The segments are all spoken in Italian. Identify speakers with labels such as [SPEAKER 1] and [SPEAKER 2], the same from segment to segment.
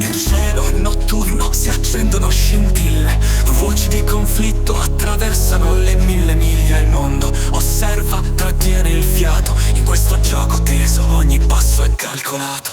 [SPEAKER 1] Nel cielo notturno si accendono scintille, voci di conflitto attraversano le 1000 miglia. Il mondo osserva, trattiene il fiato. In questo gioco teso ogni passo è calcolato.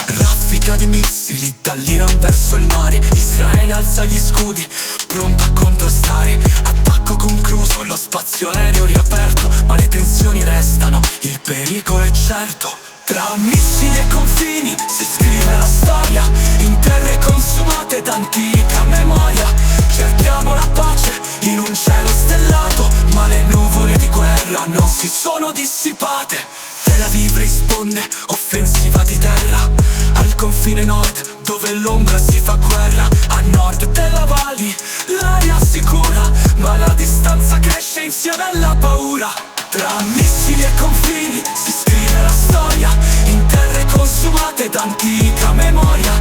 [SPEAKER 1] Raffica di missili dall'Iran verso il mare. Israele alza gli scudi, pronto a contrastare. Attacco concluso, lo spazio aereo riaperto. Ma le tensioni restano, il pericolo è certo. Tra missili e confini si scrive la storia, in terre consumate d'antica memoria. Cerchiamo la pace in un cielo stellato, ma le nuvole di guerra non si sono dissipate. Tel Aviv risponde, offensiva di terra, al confine nord dove l'ombra si fa guerra. A nord della Vali l'aria sicura, ma la distanza cresce insieme alla paura. Tra missili e confini si scrive la storia, in terre consumate d'antica memoria.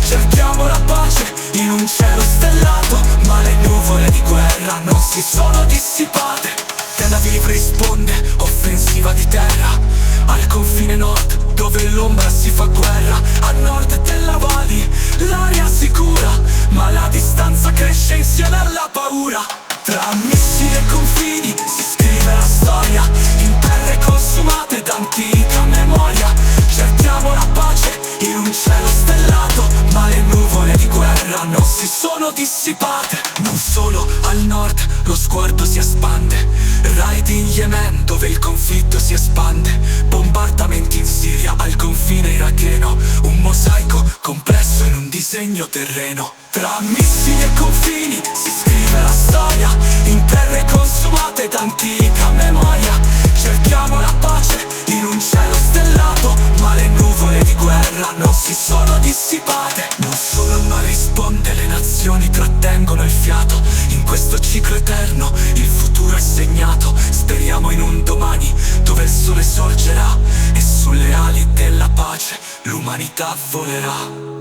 [SPEAKER 1] Cerchiamo la pace in un cielo stellato, ma le nuvole di guerra non si sono dissipate. Tel Aviv risponde, offensiva di terra, al confine nord dove l'ombra si fa guerra. A nord della Vali l'aria sicura, ma la distanza cresce insieme alla paura. Tra missili e confini si scrive la storia, in terre consumate d'antica memoria. Cerchiamo la pace in un cielo stellato, ma le nuvole di guerra non si sono dissipate. Non solo al nord lo sguardo si espande, raid in Yemen dove il conflitto si espande. Bombardamenti in Siria al confine iracheno, un mosaico complesso in un disegno terreno. Tra missili e confini si scrive la storia, in terre consumate d'antica memoria. Cerchiamo la pace in un cielo stellato, ma le nuvole di guerra non si sono dissipate. Non solo il mare risponde, le nazioni trattengono il fiato. In questo ciclo eterno il futuro è segnato. Speriamo in un domani dove il sole sorgerà e sulle ali della pace l'umanità volerà.